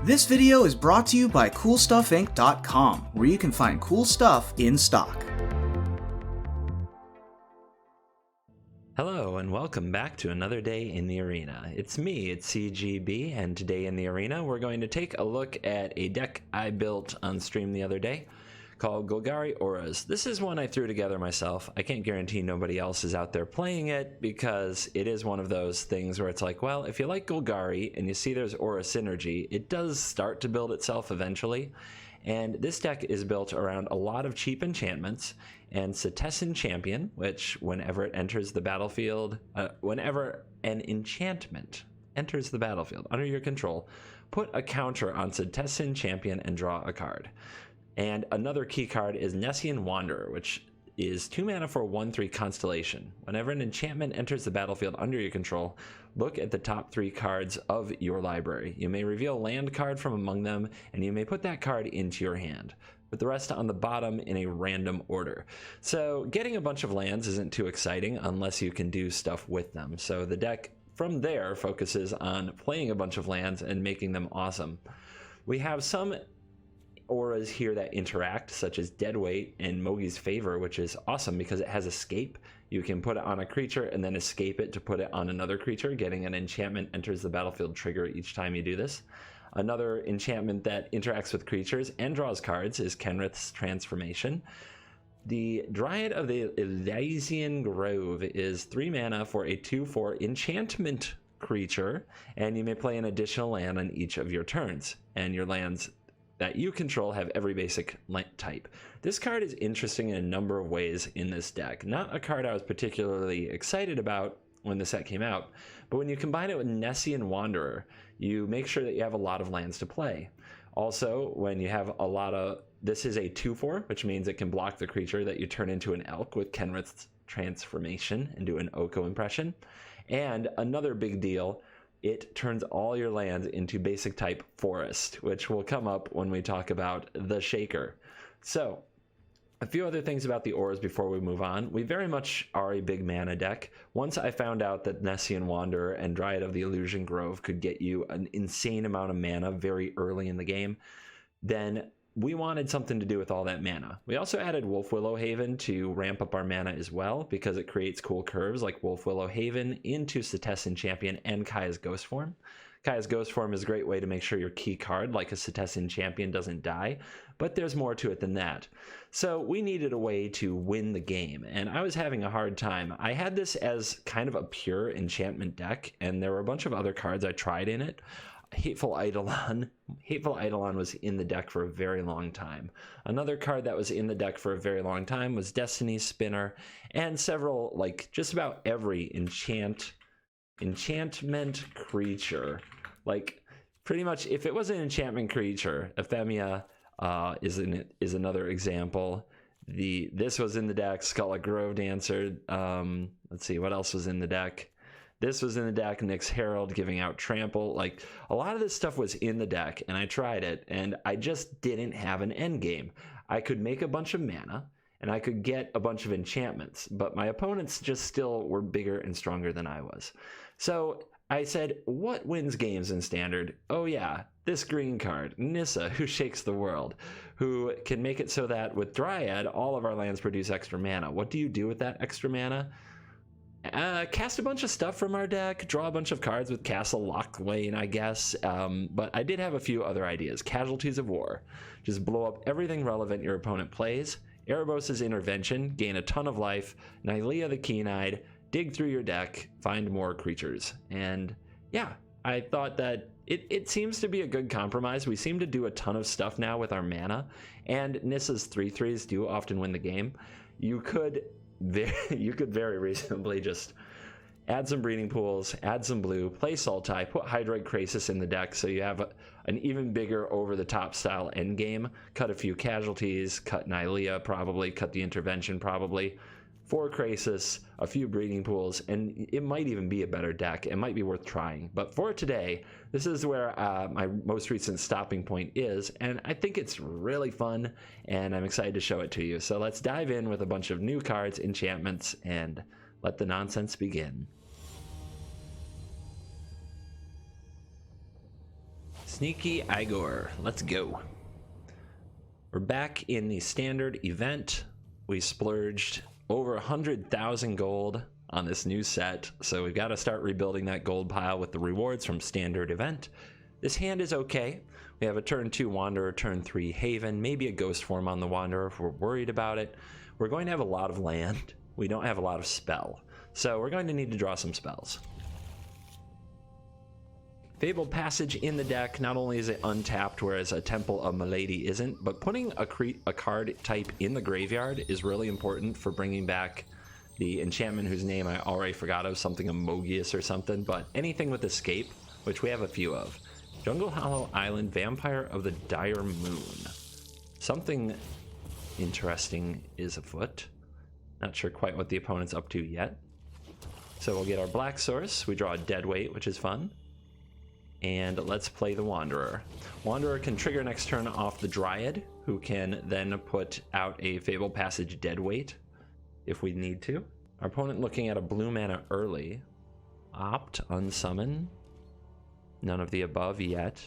This video is brought to you by CoolStuffInc.com, where you can find cool stuff in stock. Hello and welcome back to another day in the arena. It's me, it's CGB, and today in the arena we're going to take a look at a deck I built on stream the other day called Golgari Auras. This is one I threw together myself. I can't guarantee nobody else is out there playing it because it is one of those things where it's like, well, if you like Golgari and you see there's Aura synergy, it does start to build itself eventually. And this deck is built around a lot of cheap enchantments and Cetizen Champion, which whenever it enters the battlefield, whenever an enchantment enters the battlefield under your control, put a counter on Cetizen Champion and draw a card. And another key card is Nessian Wanderer, which is 2 mana for 1/3 Constellation. Whenever an enchantment enters the battlefield under your control, look at the top 3 cards of your library. You may reveal a land card from among them, and you may put that card into your hand, with the rest on the bottom in a random order. So getting a bunch of lands isn't too exciting unless you can do stuff with them. So the deck from there focuses on playing a bunch of lands and making them awesome. We have some auras here that interact, such as Deadweight and Mogi's Favor, which is awesome because it has escape. You can put it on a creature and then escape it to put it on another creature, getting an enchantment enters the battlefield trigger each time you do this. Another enchantment that interacts with creatures and draws cards is Kenrith's Transformation. The Dryad of the Elysian Grove is 3 mana for a 2/4 enchantment creature, and you may play an additional land on each of your turns, and your lands that you control have every basic type. This card is interesting in a number of ways in this deck. Not a card I was particularly excited about when the set came out, but when you combine it with Nessian Wanderer, you make sure that you have a lot of lands to play. Also, when you have a lot of, this is a 2/4, which means it can block the creature that you turn into an elk with Kenrith's Transformation and do an Oko impression. And another big deal, it turns all your lands into basic type forest, which will come up when we talk about the Shaker. So a few other things about the auras before we move on. We very much are a big mana deck. Once I found out that Nessian Wanderer and Dryad of the Illusion Grove could get you an insane amount of mana very early in the game, then we wanted something to do with all that mana. We also added Wolf Willow Haven to ramp up our mana as well, because it creates cool curves like Wolf Willow Haven into Cetizen Champion and Kaya's Ghost Form. Kaya's Ghost Form is a great way to make sure your key card, like a Cetizen Champion, doesn't die, but there's more to it than that. So we needed a way to win the game, and I was having a hard time. I had this as kind of a pure enchantment deck, and there were a bunch of other cards I tried in it. Hateful Eidolon was in the deck for a very long time. Another card that was in the deck for a very long time was Destiny's Spinner, and several, like just about every enchantment creature. Pretty much if it was an enchantment creature, Ephemia is another example. This was in the deck. Skull Grove Dancer. Let's see what else was in the deck. This was in the deck. Nyx Herald giving out Trample. Like, a lot of this stuff was in the deck, and I tried it, and I just didn't have an end game. I could make a bunch of mana, and I could get a bunch of enchantments, but my opponents just still were bigger and stronger than I was. So I said, what wins games in Standard? Oh yeah, this green card, Nissa, who shakes the world, who can make it so that with Dryad, all of our lands produce extra mana. What do you do with that extra mana? Cast a bunch of stuff from our deck, draw a bunch of cards with Castle Locklane, I guess, but I did have a few other ideas. Casualties of War, just blow up everything relevant your opponent plays. Erebos' Intervention, gain a ton of life. Nylea the Keen-Eyed, dig through your deck, find more creatures. And yeah, I thought that it seems to be a good compromise. We seem to do a ton of stuff now with our mana, and Nissa's 3/3s do often win the game. You could very reasonably just add some breeding pools, add some blue, play Sultai, put Hydroid Krasis in the deck so you have an even bigger over-the-top style endgame, cut a few casualties, cut Nylea probably, cut the Intervention probably, 4 Krasis, a few breeding pools, and it might even be a better deck. It might be worth trying. But for today, this is where my most recent stopping point is, and I think it's really fun, and I'm excited to show it to you. So let's dive in with a bunch of new cards, enchantments, and let the nonsense begin. Sneaky Igor, let's go. We're back in the standard event. We splurged over 100,000 gold on this new set, so we've got to start rebuilding that gold pile with the rewards from standard event. This hand is okay. We have a turn 2 Wanderer, turn 3 Haven, maybe a Ghost Form on the Wanderer if we're worried about it. We're going to have a lot of land. We don't have a lot of spell, so we're going to need to draw some spells. Fabled Passage in the deck. Not only is it untapped, whereas a Temple of Milady isn't, but putting a card type in the graveyard is really important for bringing back the enchantment whose name I already forgot of, something Amogius or something, but anything with Escape, which we have a few of. Jungle Hollow Island, Vampire of the Dire Moon. Something interesting is afoot. Not sure quite what the opponent's up to yet. So we'll get our black source. We draw a Deadweight, which is fun. And let's play the Wanderer. Wanderer can trigger next turn off the Dryad, who can then put out a Fabled Passage Deadweight if we need to. Our opponent looking at a blue mana early. Opt, unsummon. None of the above yet.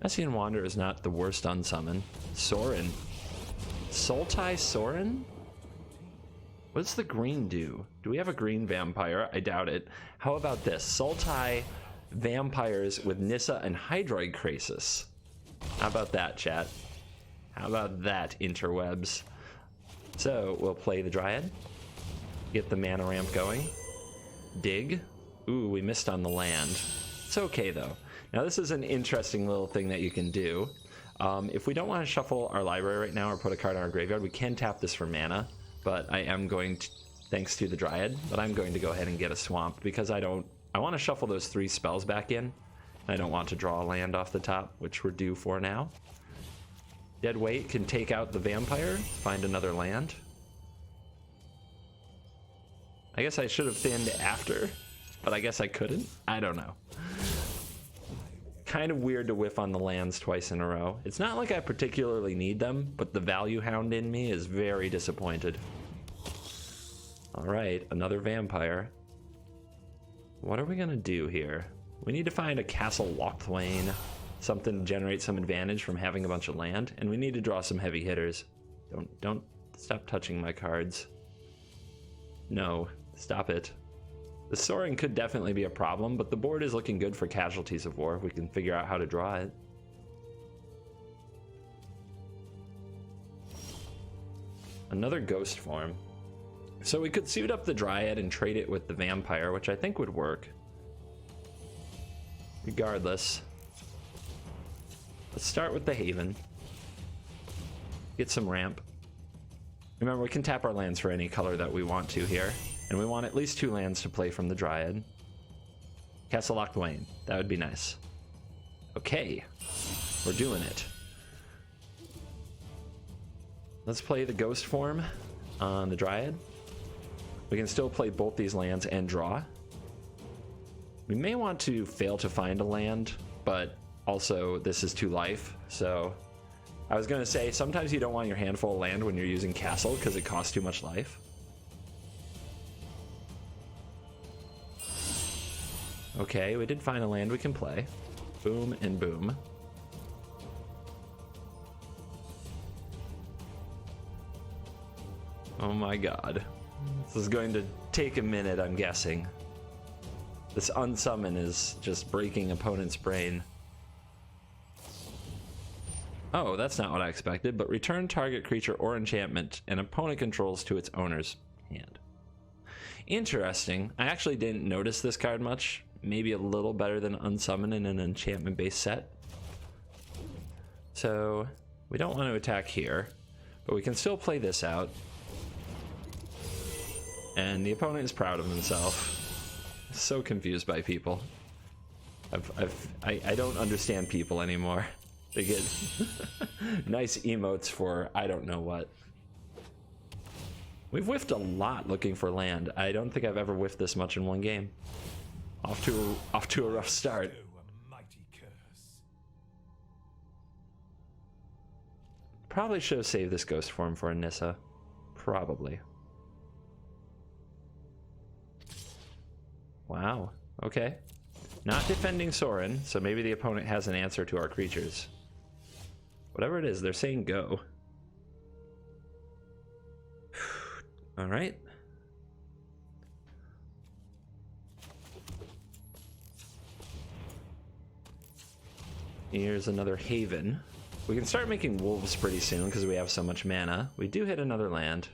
Messian Wanderer is not the worst unsummon. Sorin. Sultai Sorin? What does the green do? Do we have a green vampire? I doubt it. How about this? Sultai vampires with Nissa and Hydroid Krasis. How about that, chat? How about that, interwebs? So we'll play the Dryad, get the mana ramp going, dig. Ooh, we missed on the land. It's okay though. Now this is an interesting little thing that you can do. If we don't want to shuffle our library right now or put a card in our graveyard, we can tap this for mana, but I am going to, thanks to the Dryad, but I'm going to go ahead and get a swamp because I want to shuffle those 3 spells back in. I don't want to draw a land off the top, which we're due for now. Deadweight can take out the vampire, find another land. I guess I should have thinned after, but I guess I couldn't. I don't know. Kind of weird to whiff on the lands twice in a row. It's not like I particularly need them, but the value hound in me is very disappointed. All right, another vampire. What are we gonna do here? We need to find a Castle Lochthwain, something to generate some advantage from having a bunch of land, and we need to draw some heavy hitters. Don't stop touching my cards. No, stop it. The Soaring could definitely be a problem, but the board is looking good for Casualties of War if we can figure out how to draw it. Another Ghost Form. So we could suit up the Dryad and trade it with the Vampire, which I think would work. Regardless, let's start with the Haven. Get some ramp. Remember, we can tap our lands for any color that we want to here, and we want at least 2 lands to play from the Dryad. Castle Lochthwain, that would be nice. Okay, we're doing it. Let's play the Ghost Form on the Dryad. We can still play both these lands and draw. We may want to fail to find a land, but also this is 2 life, so I was going to say sometimes you don't want your hand full of land when you're using castle because it costs too much life. Okay, we did find a land we can play. Boom and boom. Oh my god. This is going to take a minute, I'm guessing. This unsummon is just breaking opponent's brain. Oh, that's not what I expected, but return target creature or enchantment an opponent controls to its owner's hand. Interesting. I actually didn't notice this card much. Maybe a little better than unsummon in an enchantment-based set. So, we don't want to attack here, but we can still play this out. And the opponent is proud of himself. So confused by people. I don't understand people anymore. They get nice emotes for I don't know what. We've whiffed a lot looking for land. I don't think I've ever whiffed this much in one game. Off to a rough start. Probably should have saved this Ghost Form for a Nissa. Probably. Wow. Okay. Not defending Sorin, so maybe the opponent has an answer to our creatures. Whatever it is, they're saying go. All right. Here's another haven. We can start making wolves pretty soon because we have so much mana. We do hit another land.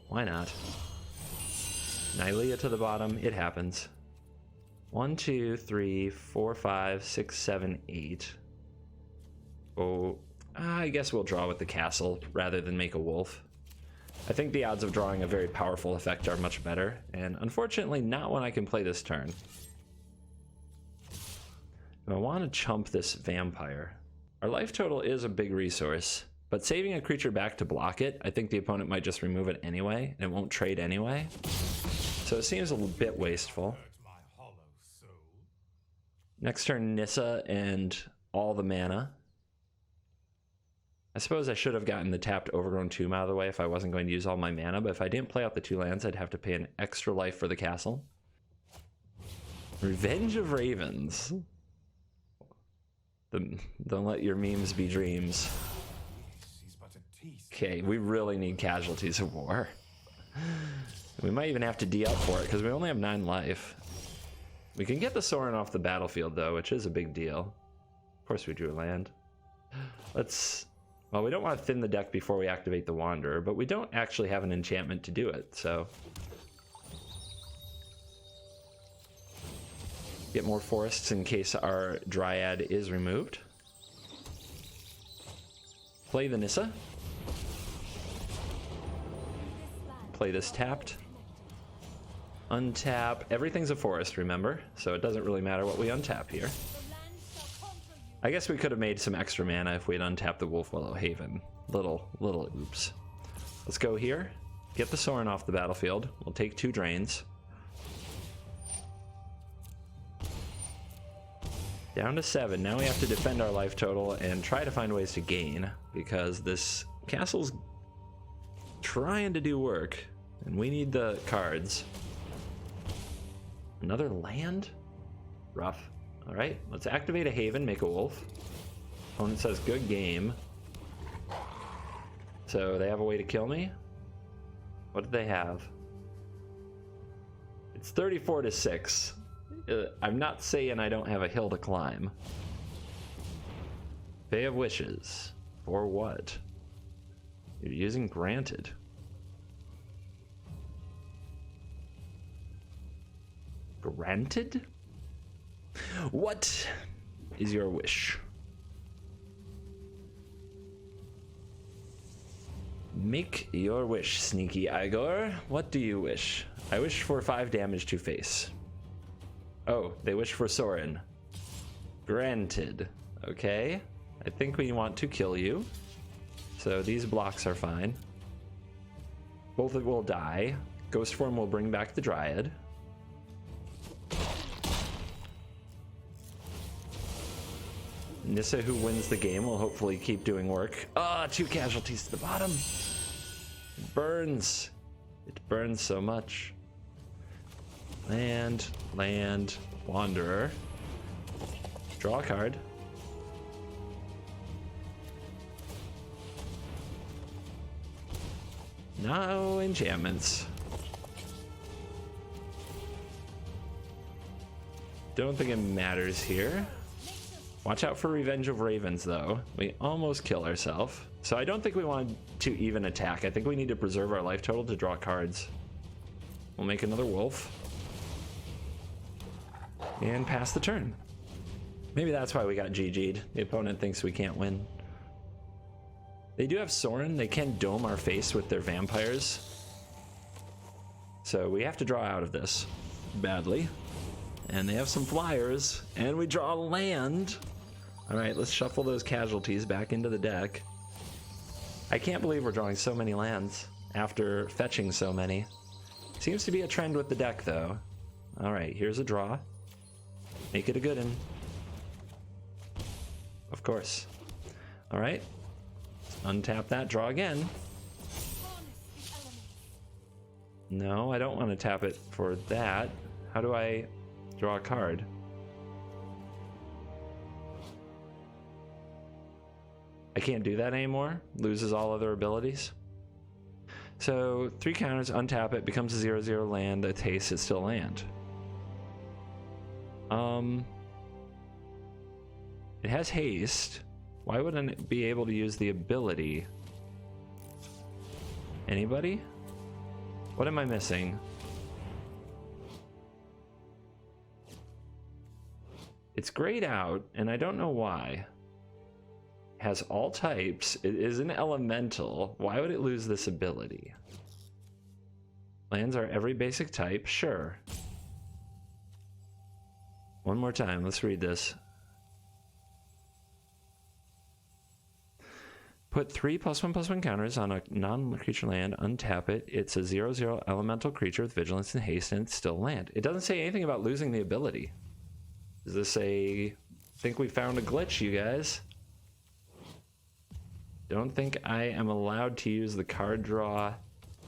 Why not? Nylea to the bottom. It happens. 1, 2, 3, 4, 5, 6, 7, 8. Oh, I guess we'll draw with the castle rather than make a wolf. I think the odds of drawing a very powerful effect are much better, and unfortunately not when I can play this turn. I want to chump this vampire. Our life total is a big resource, but saving a creature back to block it, I think the opponent might just remove it anyway, and it won't trade anyway. So it seems a little bit wasteful. Next turn, Nissa and all the mana. I suppose I should have gotten the tapped Overgrown Tomb out of the way if I wasn't going to use all my mana, but if I didn't play out the 2 lands, I'd have to pay an extra life for the castle. Revenge of Ravens. Don't let your memes be dreams. Okay, we really need casualties of war. We might even have to D up for it because we only have 9 life. We can get the Sorin off the battlefield though, which is a big deal. Of course we drew a land. Well, we don't want to thin the deck before we activate the Wanderer, but we don't actually have an enchantment to do it, so. Get more forests in case our Dryad is removed. Play the Nissa. Play this tapped. Untap. Everything's a forest, remember? So it doesn't really matter what we untap here. I guess we could have made some extra mana if we had untapped the Wolf Willow Haven. Little oops. Let's go here. Get the Sorin off the battlefield. We'll take 2 drains. Down to 7. Now we have to defend our life total and try to find ways to gain, because this castle's trying to do work, and we need the cards. Another land? Rough. Alright, let's activate a Haven, make a wolf. Opponent says good game. So they have a way to kill me? What do they have? It's 34 to 6. I'm not saying I don't have a hill to climb. Bay of Wishes. For what? You're using Granted. Granted? What is your wish? Make your wish, sneaky Igor. What do you wish? I wish for 5 damage to face. Oh, they wish for Sorin. Granted. Okay. I think we want to kill you. So these blocks are fine. Both of will die. Ghost form will bring back the Dryad. Nissa, who wins the game, will hopefully keep doing work. Ah, 2 casualties to the bottom. It burns. It burns so much. Land, Wanderer. Draw a card. No enchantments. Don't think it matters here. Watch out for Revenge of Ravens, though. We almost kill ourselves. So I don't think we want to even attack. I think we need to preserve our life total to draw cards. We'll make another wolf. And pass the turn. Maybe that's why we got GG'd. The opponent thinks we can't win. They do have Sorin. They can dome our face with their vampires. So we have to draw out of this badly. And they have some flyers. And we draw land. Alright, let's shuffle those casualties back into the deck. I can't believe we're drawing so many lands after fetching so many. Seems to be a trend with the deck, though. Alright, here's a draw. Make it a good one. Of course. Alright. Untap that, draw again. No, I don't want to tap it for that. How do I Draw a card. I can't do that anymore. Loses all other abilities. So 3 counters, untap it, becomes a 0/0 land. Its haste is still land. It has haste. Why wouldn't it be able to use the ability? Anybody? What am I missing? It's grayed out, and I don't know why. It has all types. It is an elemental. Why would it lose this ability? Lands are every basic type. Sure. One more time. Let's read this. Put 3 +1/+1 counters on a non-creature land, untap it. It's a 0/0 elemental creature with vigilance and haste, and it's still land. It doesn't say anything about losing the ability. Does this say, think we found a glitch, you guys? Don't think I am allowed to use the card draw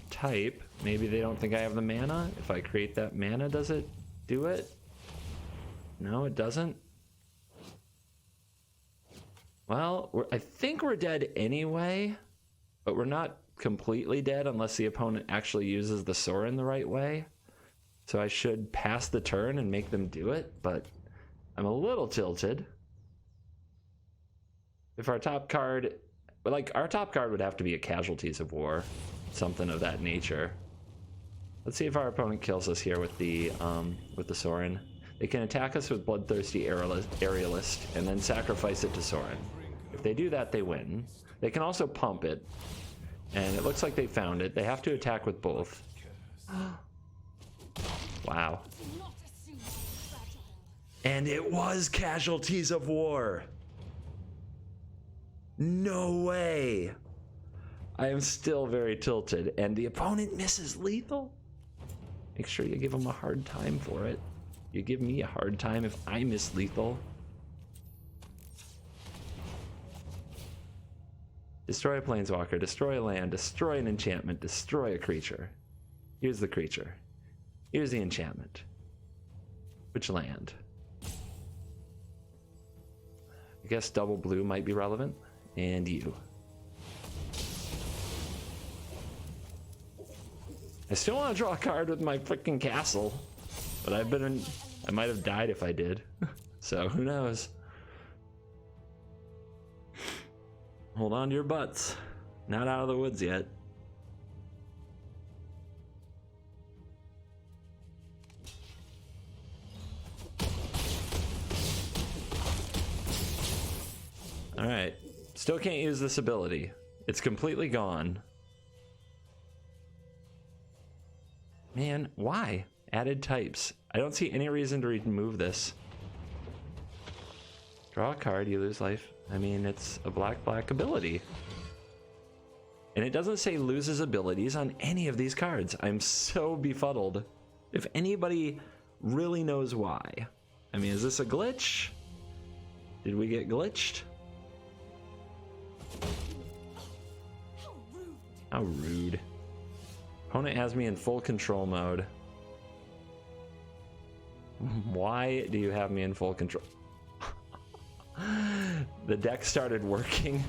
type. Maybe they don't think I have the mana. If I create that mana, does it do it? No, it doesn't. Well, I think we're dead anyway, but we're not completely dead unless the opponent actually uses the Sorin the right way. So I should pass the turn and make them do it, but I'm a little tilted. If our top card, our top card would have to be a Casualties of War, something of that nature. Let's see if our opponent kills us here with the Sorin. They can attack us with Bloodthirsty Aerialist and then sacrifice it to Sorin. If they do that, they win. They can also pump it, and it looks like they found it. They have to attack with both. Wow. And it was Casualties of War. No way. I am still very tilted, and the opponent misses lethal. Make sure you give them a hard time for it. You give me a hard time if I miss lethal. Destroy a planeswalker, destroy a land, destroy an enchantment, destroy a creature. Here's the creature. Here's the enchantment. Which land? I guess double blue might be relevant. And you. I still want to draw a card with my freaking castle, but I might have died if I did. So who knows? Hold on to your butts. Not out of the woods yet. All right. Still can't use this ability. It's completely gone. Man, why? Added types. I don't see any reason to remove this. Draw a card, you lose life. I mean, it's a black ability. And it doesn't say loses abilities on any of these cards. I'm so befuddled. If anybody really knows why. I mean, is this a glitch? Did we get glitched? How rude. Opponent has me in full control mode. Why do you have me in full control? The deck started working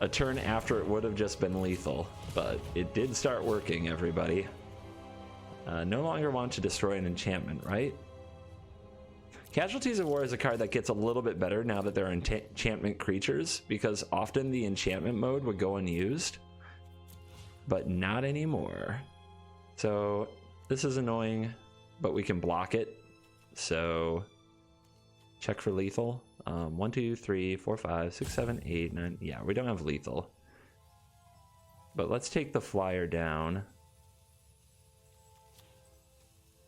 a turn after it would have just been lethal, but it did start working, everybody. No longer want to destroy an enchantment, right? Casualties of War is a card that gets a little bit better now that they're enchantment creatures, because often the enchantment mode would go unused, but not anymore. So this is annoying, but we can block it. So check for lethal. 1, 2, 3, 4, 5, 6, 7, 8, 9. Yeah, we don't have lethal. But let's take the flyer down.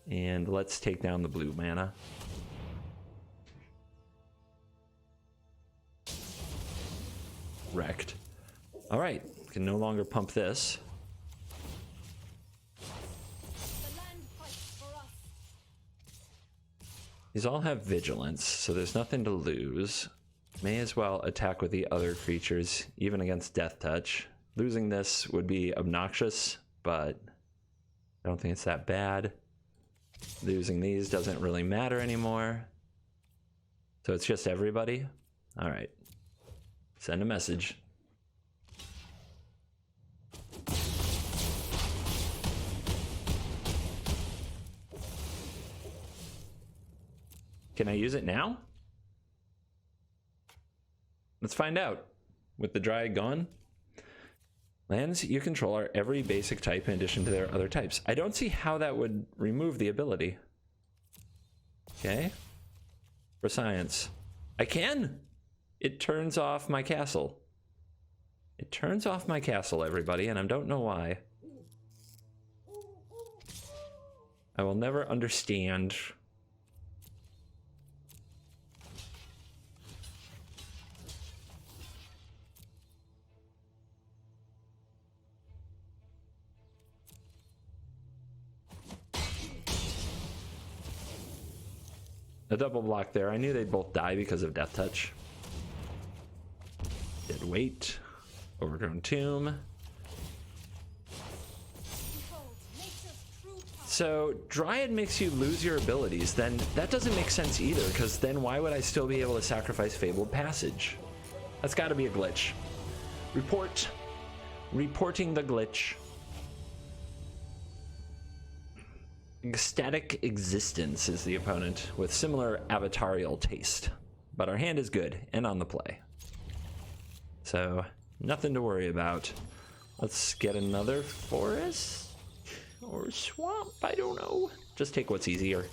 And let's take down the blue mana. Wrecked. All right, can no longer pump this. These all have vigilance, so there's nothing to lose. May as well attack with the other creatures, even against Death Touch. Losing this would be obnoxious, but I don't think it's that bad. Losing these doesn't really matter anymore. So it's just everybody? Alright. Send a message. Can I use it now? Let's find out. With the dry gone, lands you control are every basic type in addition to their other types. I don't see how that would remove the ability. Okay. For science. I can! It turns off my castle. It turns off my castle, everybody, and I don't know why. I will never understand. A double block there. I knew they'd both die because of Death Touch. Dead Weight. Overgrown Tomb. So, Dryad makes you lose your abilities. Then that doesn't make sense either, because then why would I still be able to sacrifice Fabled Passage? That's got to be a glitch. Reporting the glitch. Ecstatic Existence is the opponent with similar avatarial taste, but our hand is good and on the play, so nothing to worry about. Let's get another forest or swamp. I don't know, just take what's easier.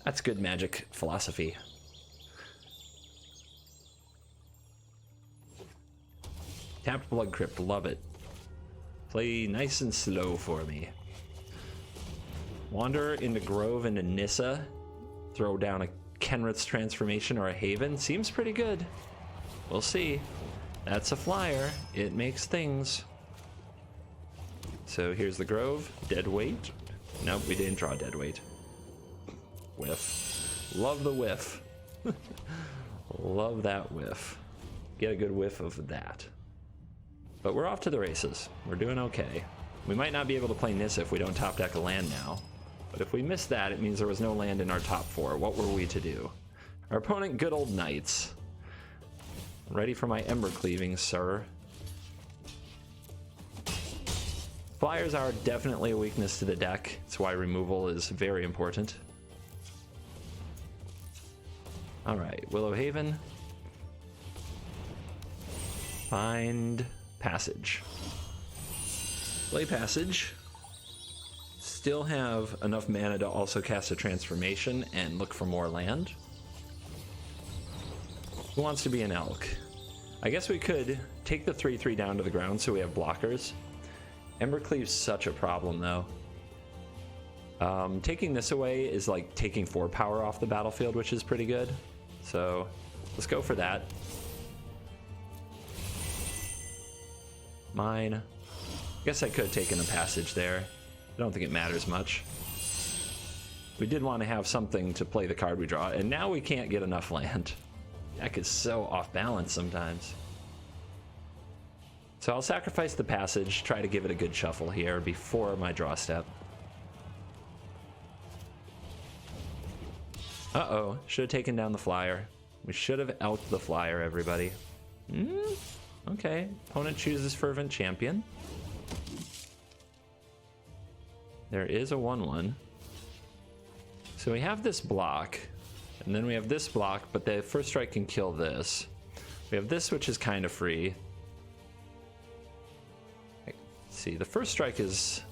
That's good Magic philosophy. Tapped Blood Crypt, love it. Play nice and slow for me. Wander into Grove into Nissa. Throw down a Kenrith's Transformation or a Haven. Seems pretty good. We'll see. That's a flyer. It makes things. So here's the Grove. Dead Weight. Nope, we didn't draw Dead Weight. Whiff. Love the whiff. Love that whiff. Get a good whiff of that. But we're off to the races. We're doing okay. We might not be able to play Nissa if we don't top deck a land now. But if we miss that, it means there was no land in our top four. What were we to do? Our opponent, good old Knights. Ready for my Ember Cleaving, sir. Flyers are definitely a weakness to the deck. That's why removal is very important. Alright, Willow Haven. Find Passage. Play Passage. Still have enough mana to also cast a Transformation and look for more land. Who wants to be an elk? I guess we could take the 3/3 down to the ground so we have blockers. Embercleave's such a problem though. Taking this away is like taking 4 power off the battlefield, which is pretty good. So let's go for that. Mine. Guess I could have taken a passage there. I don't think it matters much. We did want to have something to play the card we draw, and now we can't get enough land. Deck is so off balance sometimes. So I'll sacrifice the passage, try to give it a good shuffle here before my draw step. Uh-oh, should have taken down the flyer. We should have elked the flyer, everybody. Okay, opponent chooses Fervent Champion. There is a 1/1. So we have this block, and then we have this block, but the first strike can kill this. We have this, which is kind of free. Let's see, the first strike is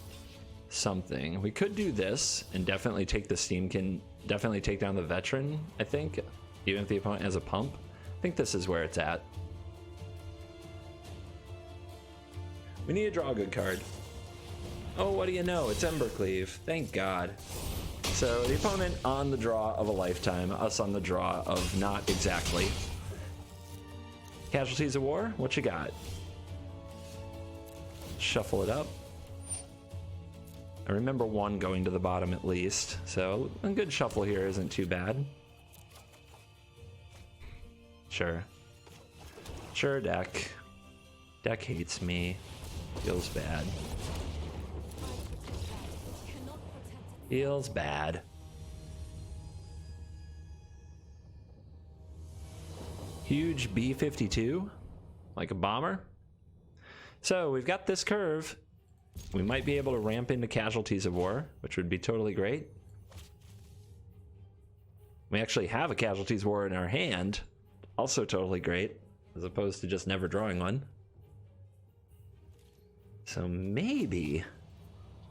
something. We could do this and definitely take the Steam, can definitely take down the Veteran, I think, even if the opponent has a pump. I think this is where it's at. We need to draw a good card. Oh, what do you know? It's Embercleave. Thank God. So the opponent on the draw of a lifetime, us on the draw of not exactly. Casualties of War? What you got? Shuffle it up. I remember 1 going to the bottom at least, so a good shuffle here isn't too bad. Sure. Sure, deck. Deck hates me. Feels bad. Feels bad. Huge B-52, like a bomber. So we've got this curve. We might be able to ramp into Casualties of War, which would be totally great. We actually have a Casualties of War in our hand, also totally great, as opposed to just never drawing one. So maybe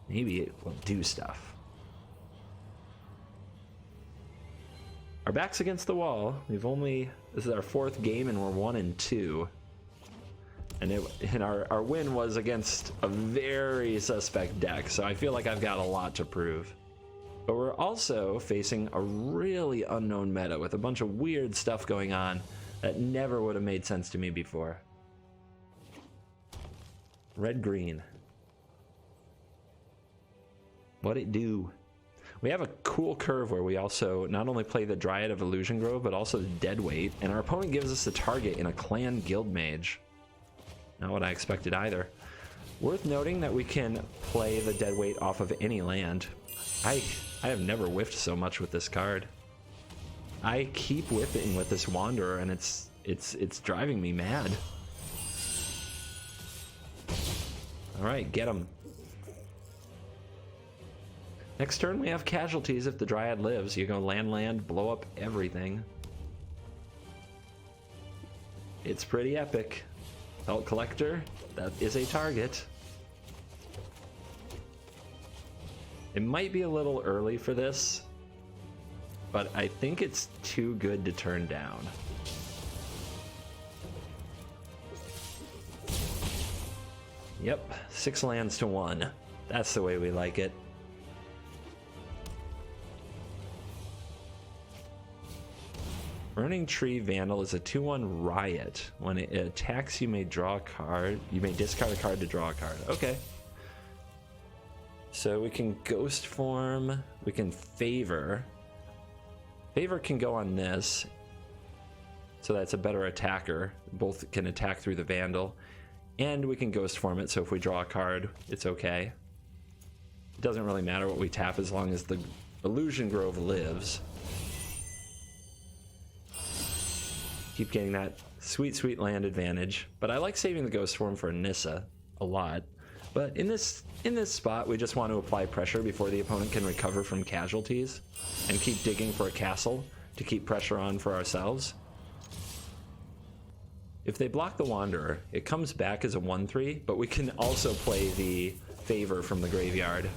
it will do stuff. Our back's against the wall. This is our 4th game and we're 1-2. And our win was against a very suspect deck, so I feel like I've got a lot to prove. But we're also facing a really unknown meta with a bunch of weird stuff going on that never would have made sense to me before. Red-green. What'd it do? We have a cool curve where we also not only play the Dryad of Illusion Grove, but also Deadweight, and our opponent gives us the target in a Clan Guild Mage. Not what I expected either. Worth noting that we can play the Deadweight off of any land. I have never whiffed so much with this card. I keep whiffing with this Wanderer, and it's driving me mad. All right, get him. Next turn we have Casualties. If the Dryad lives, you go land, blow up everything. It's pretty epic. Belt Collector, that is a target. It might be a little early for this, but I think it's too good to turn down. Yep, 6 lands to 1. That's the way we like it. Burning Tree Vandal is a 2/1 Riot. When it attacks, you may draw a card. You may discard a card to draw a card. Okay. So we can Ghost Form. We can Favor. Favor can go on this. So that's a better attacker. Both can attack through the Vandal. And we can Ghost Form it, so if we draw a card, it's okay. It doesn't really matter what we tap as long as the Illusion Grove lives. Keep getting that sweet, sweet land advantage. But I like saving the Ghost Form for Nissa a lot. But in this spot, we just want to apply pressure before the opponent can recover from casualties and keep digging for a castle to keep pressure on for ourselves. If they block the Wanderer, it comes back as a 1/3, but we can also play the Favor from the graveyard.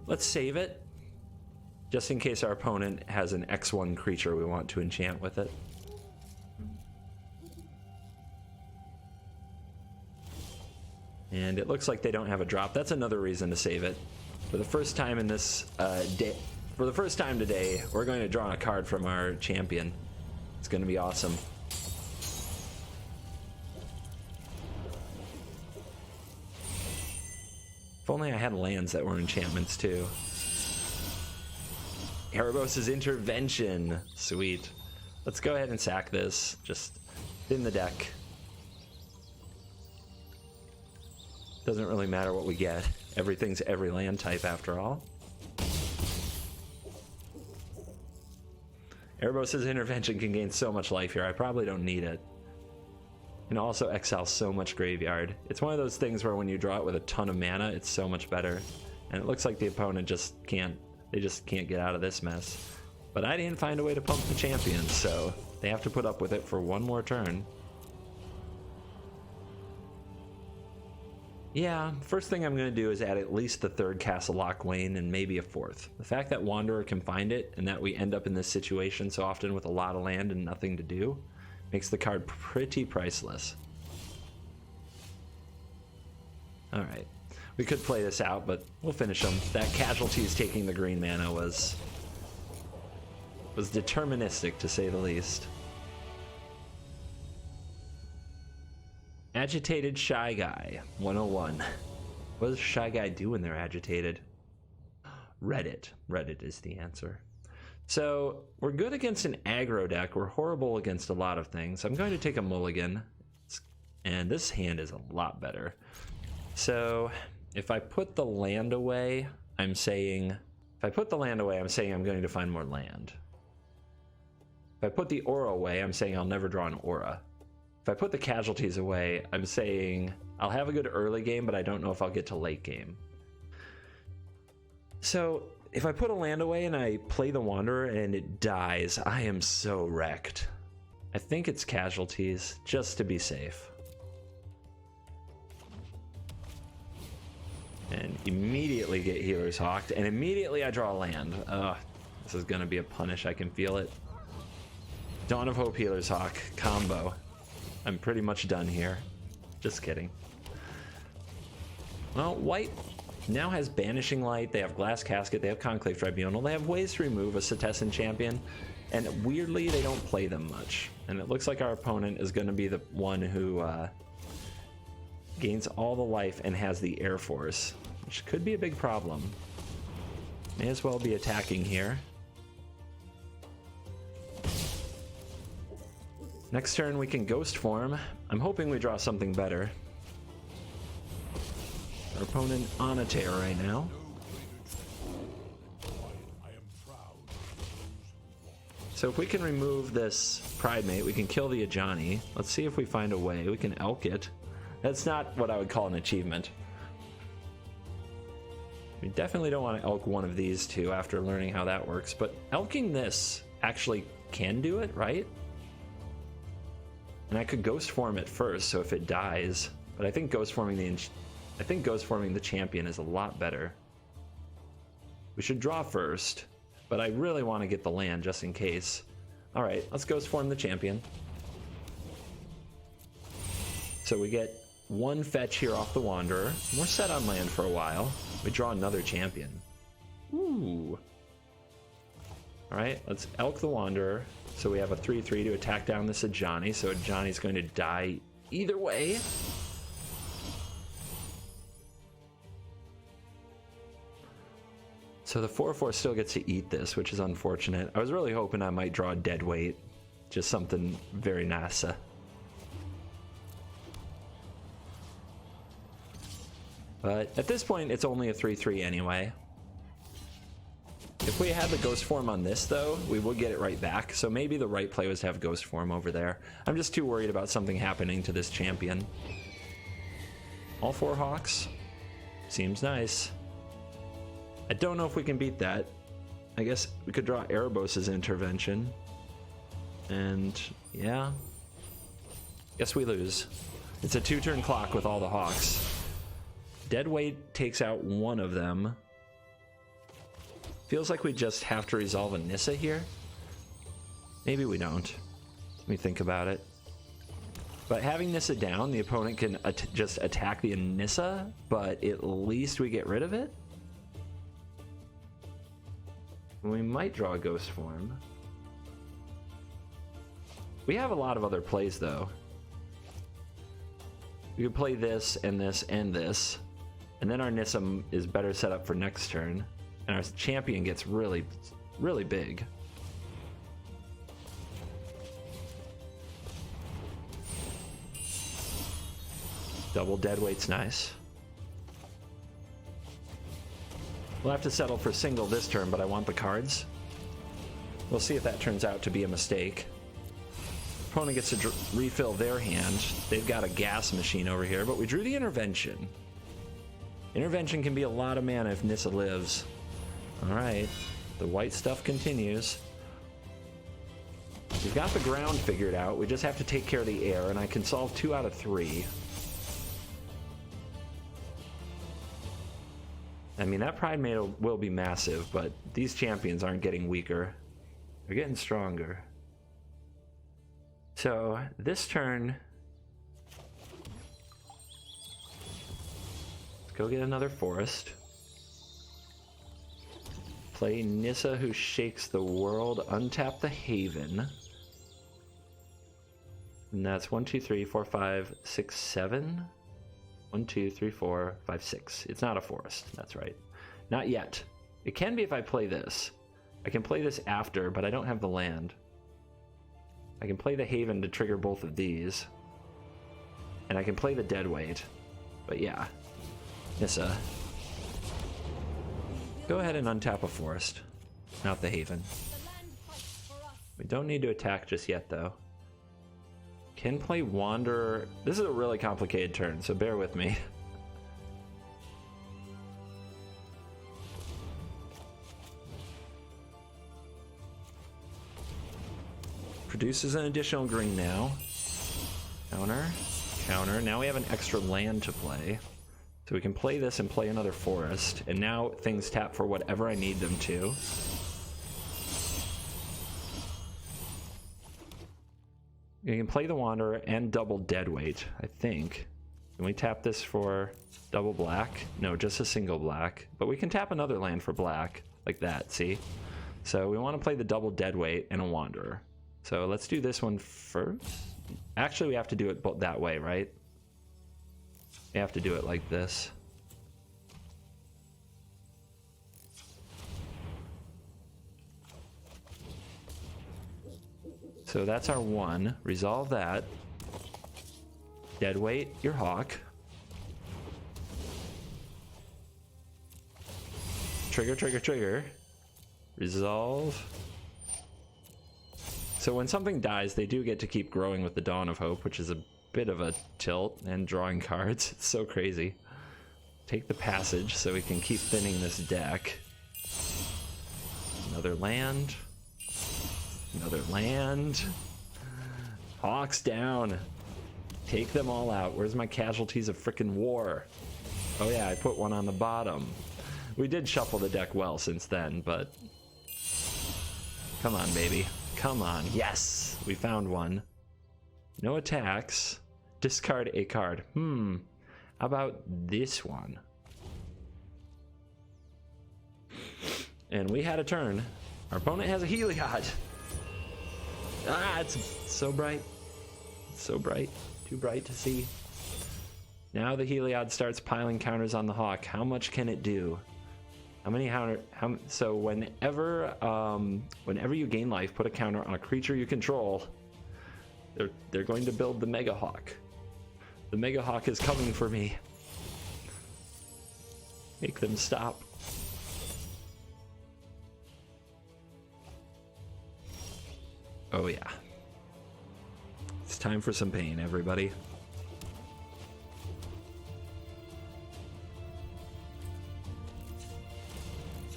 Let's save it, just in case our opponent has an X1 creature we want to enchant with it. And it looks like they don't have a drop. That's another reason to save it. For the first time in this for the first time today, we're going to draw a card from our champion. It's going to be awesome. If only I had lands that were enchantments too. Erebos' Intervention. Sweet. Let's go ahead and sack this. Just thin the deck. Doesn't really matter what we get. Everything's every land type after all. Erebos' Intervention can gain so much life here. I probably don't need it. And also exile so much graveyard. It's one of those things where when you draw it with a ton of mana, it's so much better. And it looks like the opponent just can't get out of this mess. But I didn't find a way to pump the champion, so they have to put up with it for one more turn. Yeah, first thing I'm going to do is add at least the third Castle Lochwain and maybe a fourth. The fact that Wanderer can find it and that we end up in this situation so often with a lot of land and nothing to do makes the card pretty priceless. Alright, we could play this out, but we'll finish them. That Casualties taking the green mana was deterministic, to say the least. Agitated Shy Guy 101. What does Shy Guy do when they're agitated? Reddit. Reddit is the answer. So we're good against an aggro deck. We're horrible against a lot of things. I'm going to take a mulligan, and this hand is a lot better. So If I put the land away, I'm saying... If I put the land away, I'm saying I'm going to find more land. If I put the aura away, I'm saying I'll never draw an aura. If I put the casualties away, I'm saying I'll have a good early game, but I don't know if I'll get to late game. So if I put a land away and I play the Wanderer and it dies, I am so wrecked. I think it's casualties, just to be safe. And immediately get Healer's Hawked, and immediately I draw a land. This is going to be a punish, I can feel it. Dawn of Hope, Healer's Hawk, combo. I'm pretty much done here. Just kidding. Well, white now has Banishing Light, they have Glass Casket, they have Conclave Tribunal, they have ways to remove a Cetessan champion, and weirdly they don't play them much. And it looks like our opponent is going to be the one who gains all the life and has the Air Force, which could be a big problem. May as well be attacking here. Next turn we can Ghost Form. I'm hoping we draw something better. Our opponent on a tear right now. So if we can remove this Pridemate, we can kill the Ajani. Let's see if we find a way. We can Elk it. That's not what I would call an achievement. We definitely don't want to Elk one of these two after learning how that works, but Elking this actually can do it, right? And I could Ghost Form it first, so if it dies, but I think Ghost Forming the champion is a lot better. We should draw first, but I really want to get the land just in case. All right, let's Ghost Form the champion. So we get one fetch here off the Wanderer. We're set on land for a while. We draw another champion. Ooh. All right, let's Elk the Wanderer. So we have a 3/3 to attack down this Ajani. So Ajani's going to die either way. So the 4/4 still gets to eat this, which is unfortunate. I was really hoping I might draw a dead weight. Just something very NASA. But at this point, it's only a 3/3 anyway. If we had the Ghost Form on this, though, we would get it right back. So maybe the right play was to have Ghost Form over there. I'm just too worried about something happening to this champion. All 4 Hawks. Seems nice. I don't know if we can beat that. I guess we could draw Erebos' intervention. And yeah. Guess we lose. It's a 2-turn clock with all the Hawks. Deadweight takes out one of them. Feels like we just have to resolve a Nissa here. Maybe we don't. Let me think about it. But having Nissa down, the opponent can just attack the Nissa, but at least we get rid of it. We might draw a Ghost Form. We have a lot of other plays, though. We could play this and this and this, and then our Nissa is better set up for next turn, and our champion gets really, really big. Double Deadweight's nice. We'll have to settle for single this turn, but I want the cards. We'll see if that turns out to be a mistake. Opponent gets to refill their hand. They've got a gas machine over here, but we drew the Intervention. Intervention can be a lot of mana if Nissa lives. All right, the white stuff continues. We've got the ground figured out. We just have to take care of the air, and I can solve 2 out of 3. I mean, that Pridemate will be massive, but these champions aren't getting weaker. They're getting stronger. So, this turn... let's go get another forest. Play Nissa, who shakes the world. Untap the Haven. And that's 1, 2, 3, 4, 5, 6, 7... 1, 2, 3, 4, 5, 6. It's not a forest. That's right. Not yet. It can be if I play this. I can play this after, but I don't have the land. I can play the Haven to trigger both of these. And I can play the Deadweight. But yeah. Nissa. Go ahead and untap a forest, not the Haven. We don't need to attack just yet, though. Can play Wanderer. This is a really complicated turn, so bear with me. Produces an additional green now. Counter, counter. Now we have an extra land to play. So we can play this and play another forest. And now things tap for whatever I need them to. You can play the Wanderer and double Deadweight, I think. Can we tap this for double black? No, just a single black. But we can tap another land for black, like that, see? So we want to play the double Deadweight and a Wanderer. So let's do this one first. Actually, we have to do it that way, right? We have to do it like this. So that's our one. Resolve that. Deadweight your Hawk. Trigger, trigger, trigger. Resolve. So when something dies, they do get to keep growing with the Dawn of Hope, which is a bit of a tilt, and drawing cards. It's so crazy. Take the passage so we can keep thinning this deck. Another land. Another land. Hawks down. Take them all out. Where's my casualties of frickin' war? Oh yeah, I put one on the bottom. We did shuffle the deck well since then, but... Come on, baby. Come on. Yes! We found one. No attacks. Discard a card. How about this one? And we had a turn. Our opponent has a Heliod. Ah, it's so bright. It's so bright. Too bright to see. Now the Heliod starts piling counters on the Hawk. How much can it do? How many counter? So whenever you gain life, put a counter on a creature you control. They're going to build the Mega Hawk. The Mega Hawk is coming for me. Make them stop. Oh yeah. It's time for some pain, everybody.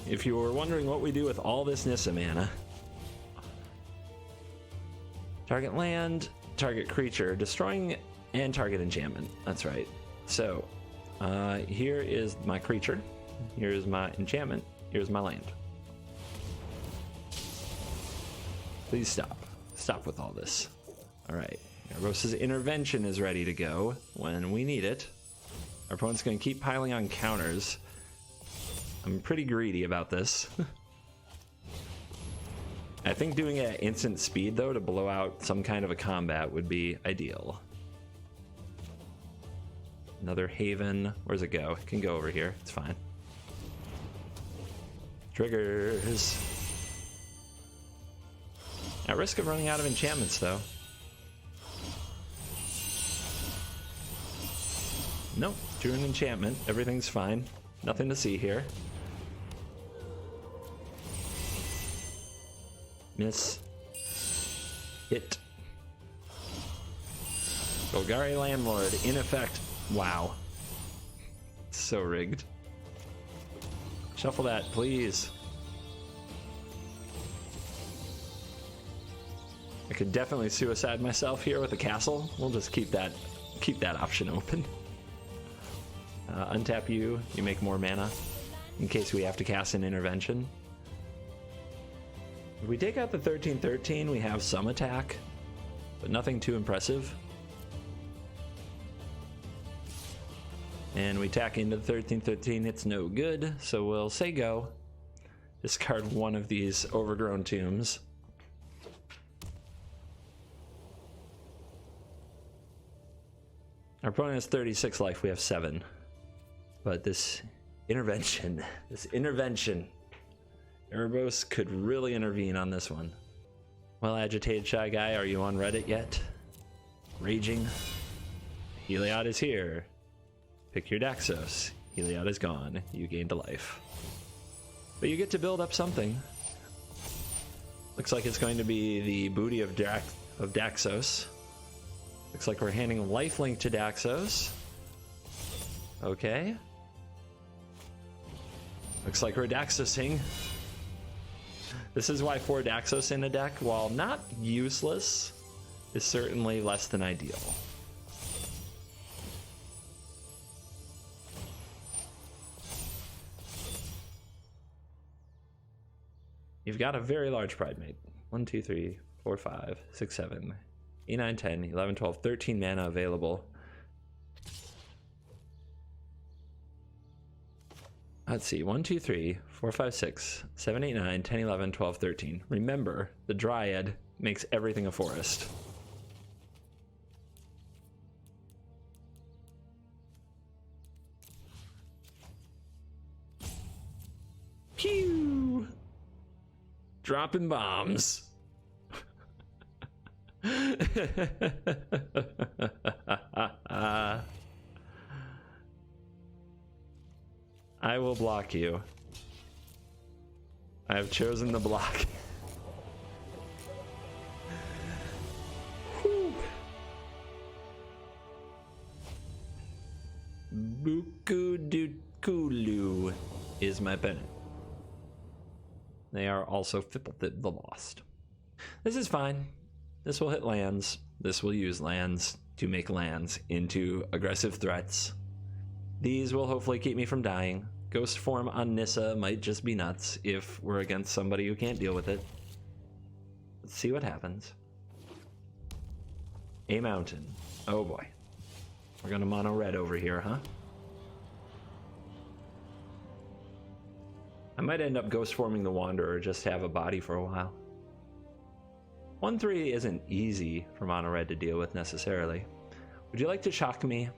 If you were wondering what we do with all this Nissa mana, target land, target creature, destroying, and target enchantment. That's right. So, here is my creature, here's my enchantment, here's my land. Please stop. Stop with all this. Alright. Narvos's intervention is ready to go when we need it. Our opponent's going to keep piling on counters. I'm pretty greedy about this. I think doing it at instant speed, though, to blow out some kind of a combat would be ideal. Another Haven. Where's it go? It can go over here. It's fine. Triggers. At risk of running out of enchantments, though. Nope. Drew an enchantment. Everything's fine. Nothing to see here. Miss. Hit. Golgari Landlord, in effect. Wow. So rigged. Shuffle that, please. I could definitely suicide myself here with a castle. We'll just keep that option open. Untap you make more mana in case we have to cast an intervention. If we take out the 13/13, we have some attack, but nothing too impressive. And we tack into the 13/13, it's no good, so we'll say go. Discard one of these overgrown tombs. Our opponent has 36 life, we have 7. But this intervention, Erebos could really intervene on this one. Well, agitated Shy Guy, are you on Reddit yet? Raging? Heliod is here. Pick your Daxos. Heliod is gone. You gained a life. But you get to build up something. Looks like it's going to be the booty of Daxos. Looks like we're handing lifelink to Daxos. Okay. Looks like we're Daxosing. This is why 4 Daxos in a deck, while not useless, is certainly less than ideal. You've got a very large Pride Mate. 1, 2, 3, 4, 5, 6, 7, 8, 9, 10, 11, 12, 13 mana available. Let's see, 1, 2, 3, 4, 5, 6, 7, 8, 9, 10, 11, 12, 13. Remember, the Dryad makes everything a forest. Pew! Dropping bombs. I will block you. I have chosen the block. Bukudukulu is my opponent. They are also Fipplethip the Lost. This is fine. This will hit lands. This will use lands to make lands into aggressive threats. These will hopefully keep me from dying. Ghost form on Nissa might just be nuts if we're against somebody who can't deal with it. Let's see what happens. A mountain. Oh boy. We're gonna mono red over here, huh? I might end up ghost forming the Wanderer just to have a body for a while. 1/3 isn't easy for mono red to deal with necessarily. Would you like to shock me?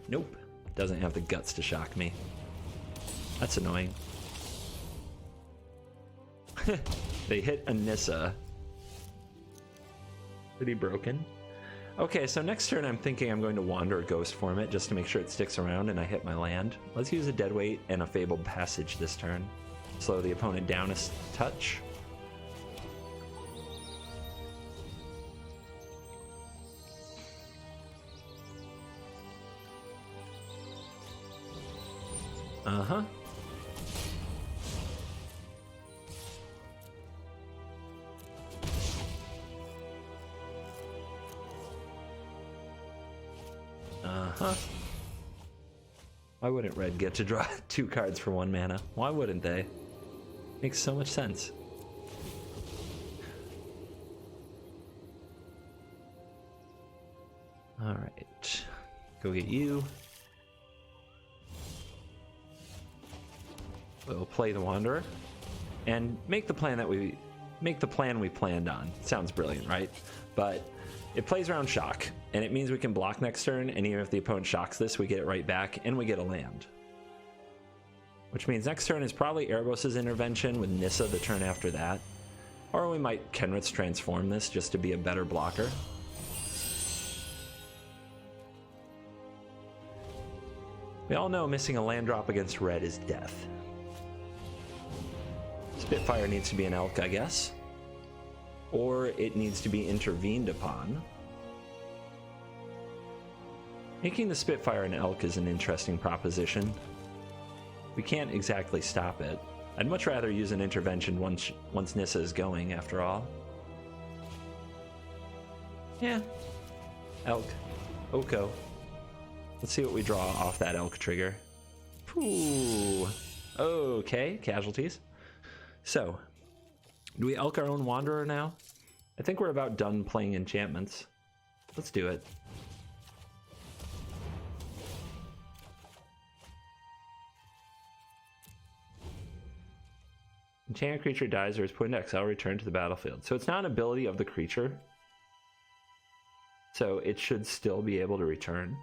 Nope. Doesn't have the guts to shock me. That's annoying. They hit Anissa. Pretty broken. Okay, so next turn I'm thinking I'm going to Wander a Ghost form it just to make sure it sticks around and I hit my land. Let's use a Deadweight and a Fabled Passage this turn. Slow the opponent down a touch. Uh-huh. Uh-huh. Why wouldn't red get to draw 2 cards for 1 mana? Why wouldn't they? Makes so much sense. Alright. Go get you. We'll play the Wanderer. And make the plan we planned on. Sounds brilliant, right? But it plays around shock, and it means we can block next turn, and even if the opponent shocks this, we get it right back, and we get a land. Which means next turn is probably Erebos' intervention with Nissa the turn after that. Or we might Kenrith's transform this just to be a better blocker. We all know missing a land drop against red is death. Spitfire needs to be an elk, I guess. Or it needs to be intervened upon. Making the Spitfire an elk is an interesting proposition. We can't exactly stop it. I'd much rather use an intervention once Nissa is going, after all. Yeah. Elk. Oko. Let's see what we draw off that elk trigger. Ooh. Okay, casualties. So, do we elk our own Wanderer now? I think we're about done playing enchantments. Let's do it. Enchanted creature dies or is put into exile, return to the battlefield. So it's not an ability of the creature. So it should still be able to return.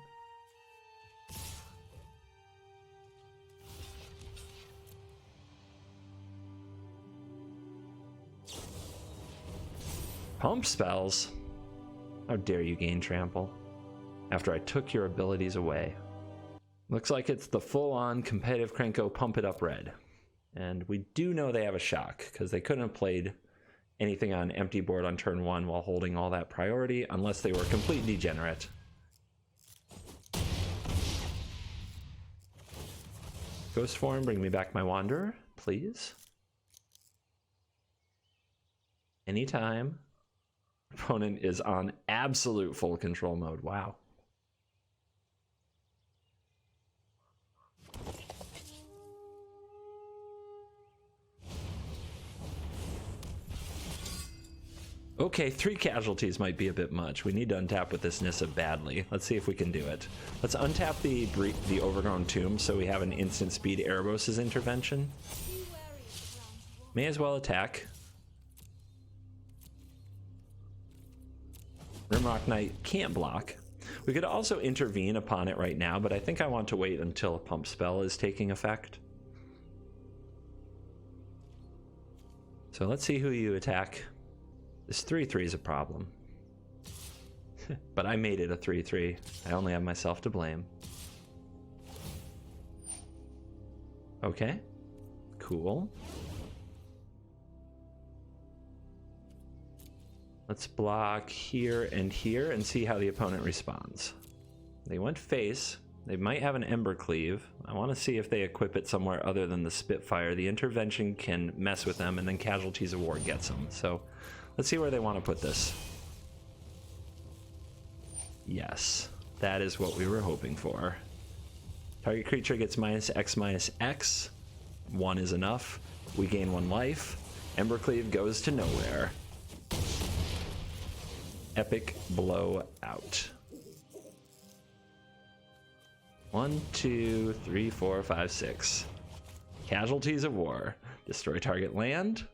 Pump spells? How dare you gain trample after I took your abilities away. Looks like it's the full-on competitive Krenko Pump It Up Red. And we do know they have a shock, because they couldn't have played anything on empty board on turn 1 while holding all that priority, unless they were complete degenerate. Ghost form, bring me back my Wanderer, please. Anytime. Opponent is on absolute full control mode. Wow. Okay, 3 casualties might be a bit much. We need to untap with this Nissa badly. Let's see if we can do it. Let's untap the Overgrown Tomb so we have an instant speed Erebos' intervention. May as well attack. Rimrock Knight can't block. We could also intervene upon it right now, but I think I want to wait until a pump spell is taking effect. So let's see who you attack. This 3/3 is a problem. But I made it a 3/3. I only have myself to blame. Okay. Cool. Let's block here and here and see how the opponent responds. They went face. They might have an Ember Cleave. I want to see if they equip it somewhere other than the Spitfire. The intervention can mess with them, and then Casualties of War gets them. So let's see where they want to put this. Yes, that is what we were hoping for. Target creature gets -X/-X. 1 is enough. We gain 1 life. Ember Cleave goes to nowhere. Epic blowout. 1, 2, 3, 4, 5, 6. Casualties of War. Destroy target land.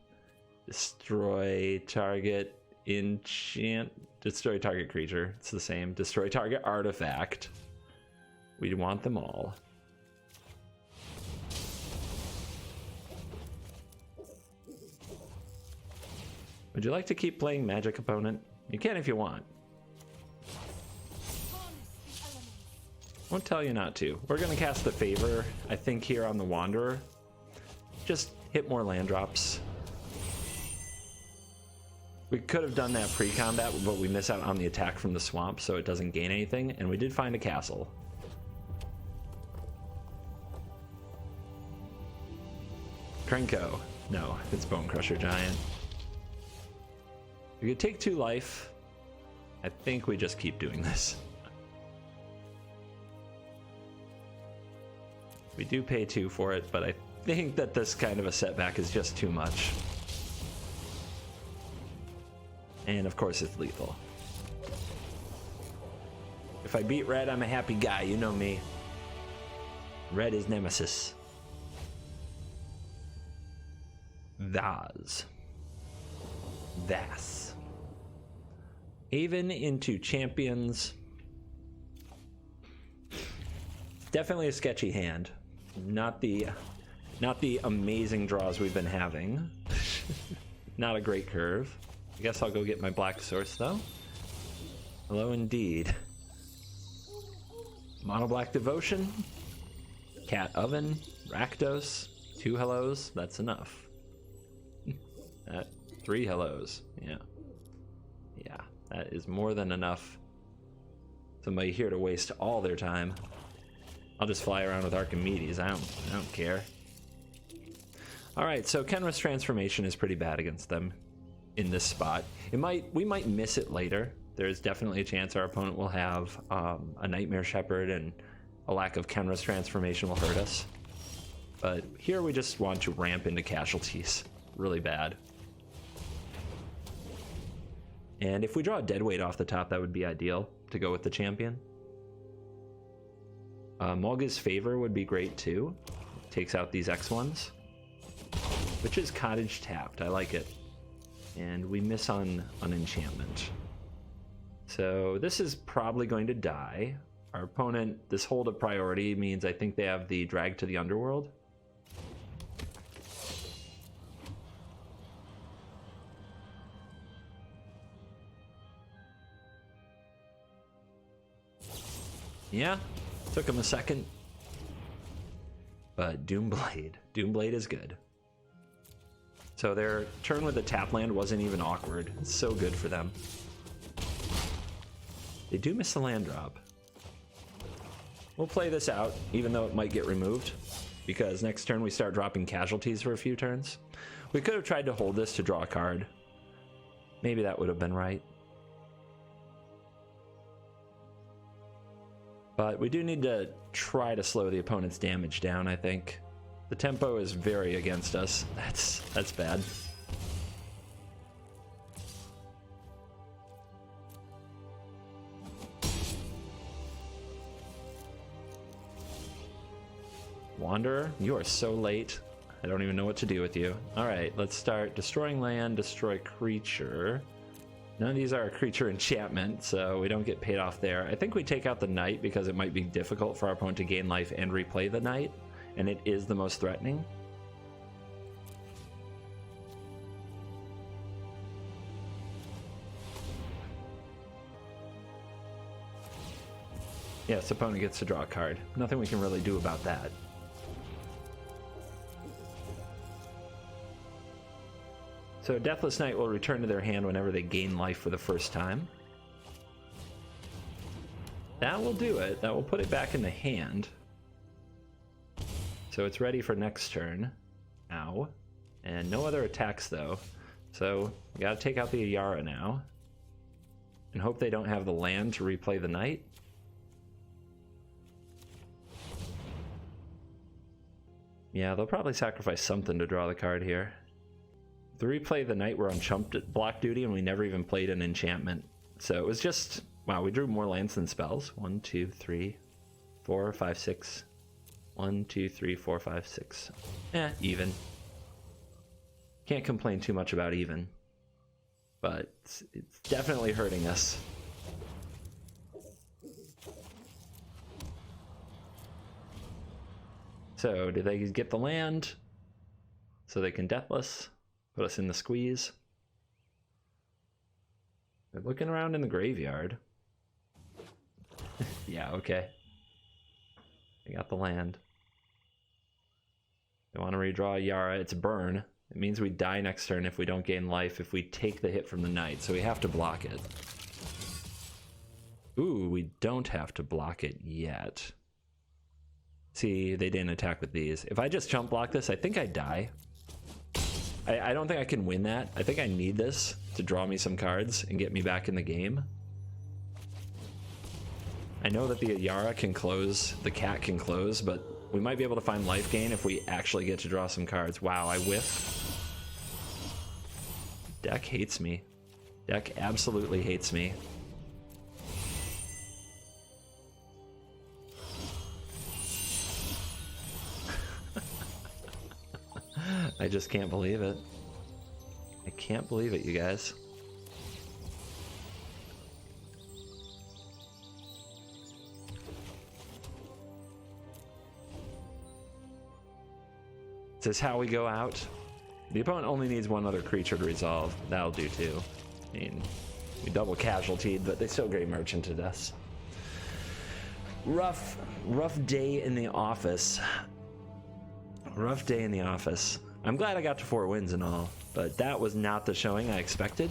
Destroy target enchant. Destroy target creature. It's the same. Destroy target artifact. We want them all. Would you like to keep playing Magic, opponent? You can if you want. Won't tell you not to. We're gonna cast the Favor, I think, here on the Wanderer. Just hit more land drops. We could have done that pre-combat, but we miss out on the attack from the swamp, so it doesn't gain anything, and we did find a castle. Krenko. No, it's Bone Crusher Giant. We could take 2 life. I think we just keep doing this. We do pay 2 for it, but I think that this kind of a setback is just too much. And of course it's lethal. If I beat red, I'm a happy guy, you know me. Red is nemesis. Thas. Haven into champions. Definitely a sketchy hand. Not the amazing draws we've been having. Not a great curve. I guess I'll go get my black source though. Hello indeed. Mono Black Devotion. Cat Oven. Rakdos. 2 hellos. That's enough. 3 hellos. Yeah. Yeah, that is more than enough. Somebody here to waste all their time. I'll just fly around with Archimedes. I don't care. All right, so Kenra's transformation is pretty bad against them in this spot. We might miss it later. There's definitely a chance our opponent will have a Nightmare Shepherd, and a lack of Kenra's transformation will hurt us. But here we just want to ramp into casualties really bad. And if we draw a Deadweight off the top, that would be ideal to go with the champion. Mulga's Favor would be great too. Takes out these X1s. Which is Cottage tapped. I like it. And we miss on an enchantment. So this is probably going to die. Our opponent, this hold of priority means I think they have the Drag to the Underworld. Yeah, took him a second. But Doomblade is good. So their turn with the tap land wasn't even awkward. It's so good for them. They do miss the land drop. We'll play this out, even though it might get removed, because next turn we start dropping casualties for a few turns. We could have tried to hold this to draw a card. Maybe that would have been right. But we do need to try to slow the opponent's damage down, I think. The tempo is very against us. That's bad. Wanderer, you are so late. I don't even know what to do with you. All right, let's start destroying land, destroy creature. None of these are a creature enchantment, so we don't get paid off there. I think we take out the knight because it might be difficult for our opponent to gain life and replay the knight, and it is the most threatening. Yes, opponent gets to draw a card. Nothing we can really do about that. So Deathless Knight will return to their hand whenever they gain life for the first time. That will do it. That will put it back in the hand. So it's ready for next turn. Ow. And no other attacks though. So we gotta take out the Ayara now. And hope they don't have the land to replay the knight. Yeah, they'll probably sacrifice something to draw the card here. The replay the knight, we're on chump block duty and we never even played an enchantment. So it was just, wow, we drew more lands than spells. 1, 2, 3, 4, 5, 6. 1, 2, 3, 4, 5, 6. Even. Can't complain too much about even. But it's definitely hurting us. So do they get the land so they can Deathless? Put us in the squeeze. They're looking around in the graveyard. Yeah, okay. They got the land. They want to redraw Yara. It's burn. It means we die next turn if we don't gain life, if we take the hit from the knight, so we have to block it. Ooh, we don't have to block it yet. See, they didn't attack with these. If I just jump block this, I think I die. I don't think I can win that. I think I need this to draw me some cards and get me back in the game. I know that the Yara can close, the cat can close, but we might be able to find life gain if we actually get to draw some cards. Wow, I whiff. Deck hates me. Deck absolutely hates me. I just can't believe it. I can't believe it, you guys. Is this how we go out? The opponent only needs one other creature to resolve. That'll do too. I mean, we double casualtied, but they still Grey Merchanted us. Rough day in the office. Rough day in the office. I'm glad I got to 4 wins and all, but that was not the showing I expected.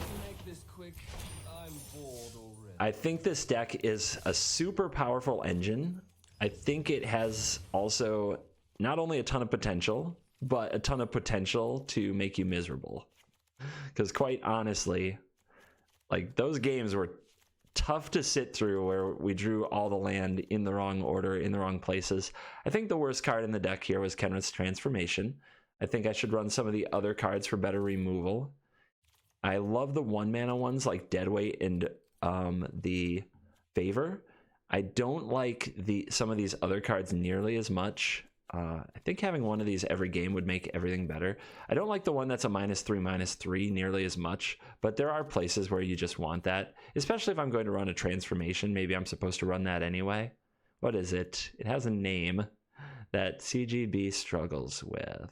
I think this deck is a super powerful engine. I think it has also not only a ton of potential, but a ton of potential to make you miserable. Because quite honestly, like, those games were tough to sit through where we drew all the land in the wrong order, in the wrong places. I think the worst card in the deck here was Kenrith's Transformation. I think I should run some of the other cards for better removal. I love the 1-mana ones like Deadweight and the Favor. I don't like some of these other cards nearly as much. I think having one of these every game would make everything better. I don't like the one that's a -3/-3 nearly as much, but there are places where you just want that, especially if I'm going to run a transformation. Maybe I'm supposed to run that anyway. What is it? It has a name that CGB struggles with.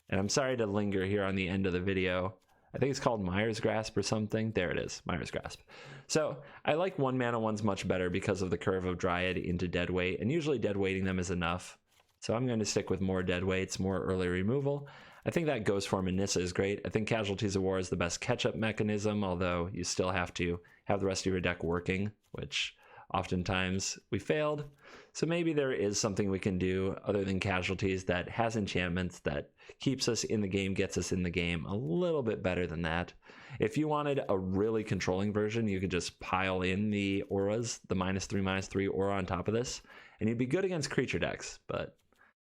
And I'm sorry to linger here on the end of the video. I think it's called Myers Grasp or something. There it is, Myers Grasp. So I like 1 mana ones much better because of the curve of Dryad into deadweight, and usually deadweighting them is enough. So I'm going to stick with more deadweights, more early removal. I think that Ghost Form in Nissa is great. I think Casualties of War is the best catch-up mechanism, although you still have to have the rest of your deck working, which oftentimes we failed. So maybe there is something we can do other than Casualties that has enchantments that keeps us in the game, gets us in the game a little bit better than that. If you wanted a really controlling version, you could just pile in the auras, the -3/-3 aura on top of this, and you'd be good against creature decks, but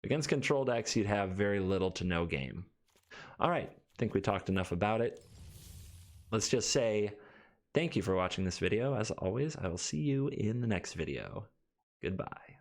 against control decks, you'd have very little to no game. All right, I think we talked enough about it. Let's just say thank you for watching this video. As always, I will see you in the next video. Goodbye.